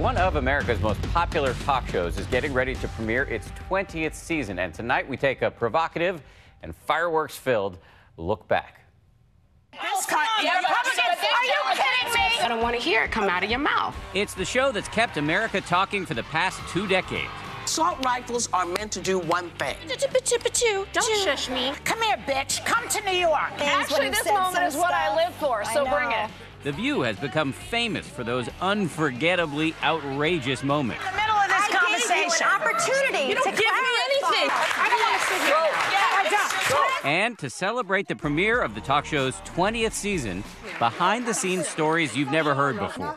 One of America's most popular talk shows is getting ready to premiere its 20th season. And tonight we take a provocative and fireworks-filled look back. Are you kidding me? I don't want to hear it come out of your mouth. It's the show that's kept America talking for the past 2 decades. Assault rifles are meant to do one thing. Don't shush me. Come here, bitch. Come to New York. Actually, this moment is what I live for, so bring it. The View has become famous for those unforgettably outrageous moments. In the middle of this conversation. Opportunity. You don't give me anything. I don't want to sit here. And to celebrate the premiere of the talk show's 20th season, behind-the-scenes stories you've never heard before.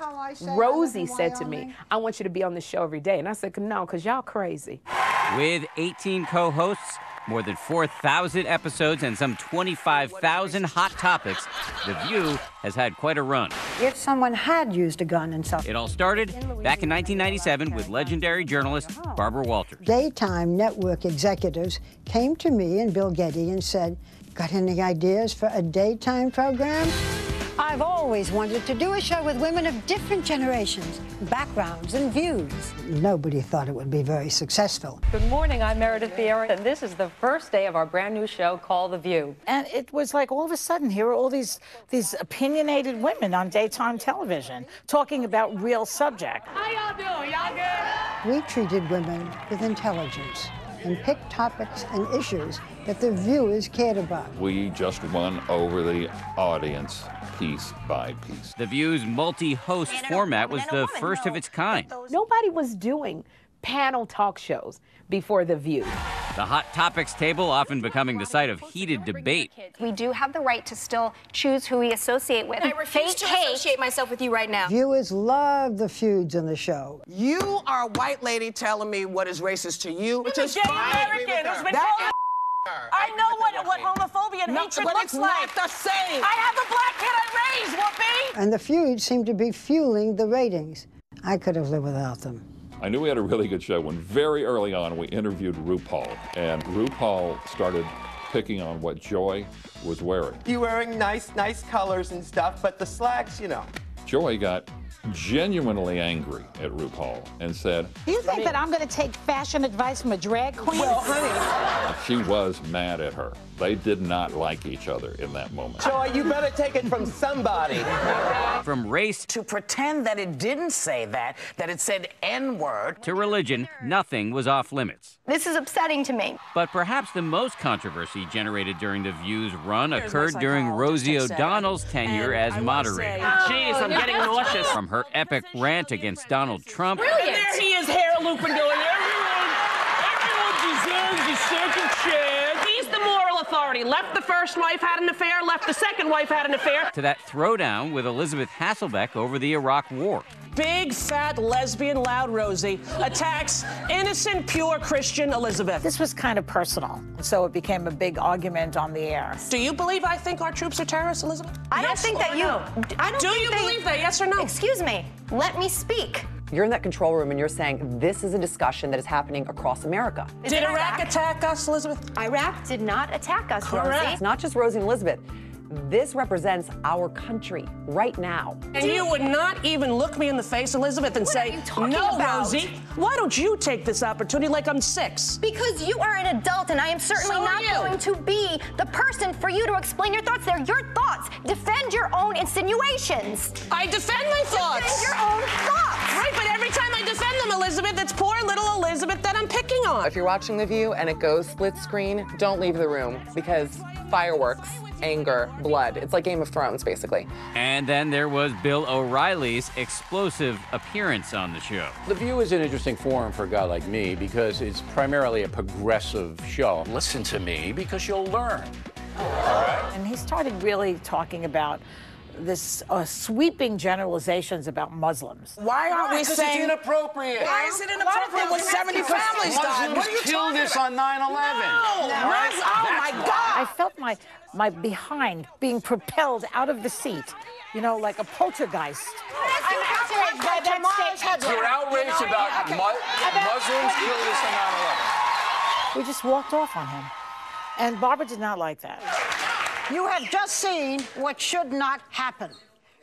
Rosie said to me, I want you to be on the show every day. And I said, no, because y'all crazy. With 18 co-hosts, more than 4,000 episodes, and some 25,000 hot topics, The View has had quite a run. If someone had used a gun and something. It all started back in 1997 with legendary journalist Barbara Walters. Daytime network executives came to me and Bill Getty and said, got any ideas for a daytime program? I've always wanted to do a show with women of different generations, backgrounds, and views. Nobody thought it would be very successful. Good morning, I'm Meredith Vieira, and this is the first day of our brand new show called The View. And it was like all of a sudden, here are all these opinionated women on daytime television talking about real subjects. How y'all doing? Y'all good? We treated women with intelligence and picked topics and issues that the viewers cared about. We just won over the audience piece by piece. The View's multi-host format was the first of its kind. Nobody was doing panel talk shows before The View. The hot topics table often becoming the site of heated debate. We do have the right to still choose who we associate with. I refuse to associate myself with you right now. Viewers love the feuds on the show. You are a white lady telling me what is racist to you, which is fine. I know what homophobia and hatred but looks it's like. not the same. I have a black kid I raised, Whoopi. And the feuds seemed to be fueling the ratings. I could have lived without them. I knew we had a really good show when very early on we interviewed RuPaul, and RuPaul started picking on what Joy was wearing. You wearing nice colors and stuff, but the slacks, you know. Joy got genuinely angry at RuPaul and said, Do you think that I'm going to take fashion advice from a drag queen? Well, honey. She was mad at her. They did not like each other in that moment. Joy, you better take it from somebody. From race To pretend that it didn't say that it said N-word. to religion, nothing was off limits. This is upsetting to me. But perhaps the most controversy generated during The View's run occurred during Rosie O'Donnell's tenure as moderator. Jeez, I'm getting nauseous. From her epic rant against Donald Trump There he is, hair looping, going, everyone deserves a second chance. He's the moral authority. Left the first wife, had an affair. Left the second wife, had an affair. to that throwdown with Elizabeth Hasselbeck over the Iraq War. Big, fat, lesbian, loud Rosie attacks innocent, pure Christian Elizabeth. This was kind of personal, so it became a big argument on the air. Do you believe I think our troops are terrorists, Elizabeth? I don't think that you... I don't Do think you believe that, yes or no? Excuse me. Let me speak. You're in that control room and you're saying this is a discussion that is happening across America. Did Iraq attack us, Elizabeth? Iraq did not attack us, Rosie. It's not just Rosie and Elizabeth. This represents our country right now. And you would not even look me in the face, Elizabeth, and What say, are you talking no, about? Rosie, why don't you take this opportunity like I'm 6? Because you are an adult, and I am certainly So are not you. going to be the person for you to explain your thoughts. They're your thoughts. Defend your own insinuations. I defend my thoughts. Defend your own thoughts. Right, but every time I defend them, Elizabeth, it's poor little Elizabeth that I'm picking on. If you're watching The View and it goes split screen, don't leave the room because fireworks, anger, blood. It's like Game of Thrones, basically. And then there was Bill O'Reilly's explosive appearance on the show. The View is an interesting forum for a guy like me because it's primarily a progressive show. Listen to me because you'll learn. All right? And he started really talking about this sweeping generalizations about Muslims. Why aren't we saying... It's inappropriate. Why is it inappropriate when 70 families died? What are you killed talking us about? on 9/11. No. Oh, my God. I felt my behind being propelled out of the seat, you know, like a poltergeist. I'm outraged by that statement. You're outraged about Muslims killed us on 9/11. We just walked off on him. And Barbara did not like that. You have just seen what should not happen.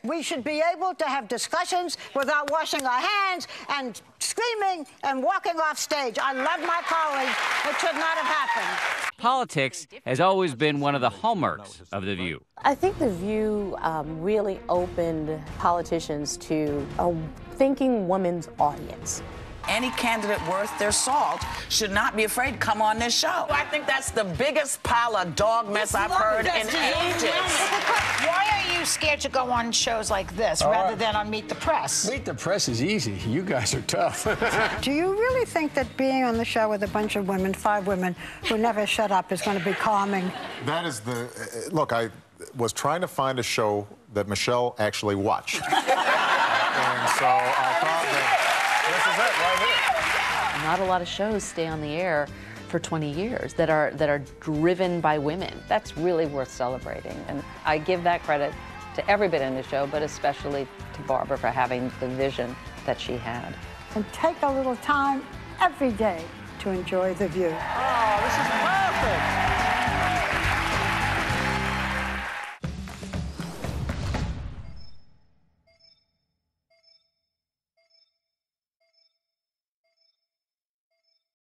We should be able to have discussions without washing our hands and screaming and walking off stage. I love my colleagues. It should not have happened. Politics has always been one of the hallmarks of The View. I think The View really opened politicians to a thinking woman's audience. Any candidate worth their salt should not be afraid to come on this show. I think that's the biggest pile of dog mess I've heard in ages. Why are you scared to go on shows like this rather than on Meet the Press? Meet the Press is easy. You guys are tough. Do you really think that being on the show with a bunch of women, 5 women, who never shut up is going to be calming? That is the... Look, I was trying to find a show that Michelle actually watched. And so I thought that this is it right here. Not a lot of shows stay on the air for 20 years that are driven by women. That's really worth celebrating. And I give that credit to everybody in the show, but especially to Barbara for having the vision that she had. And take a little time every day to enjoy The View. Oh, this is perfect.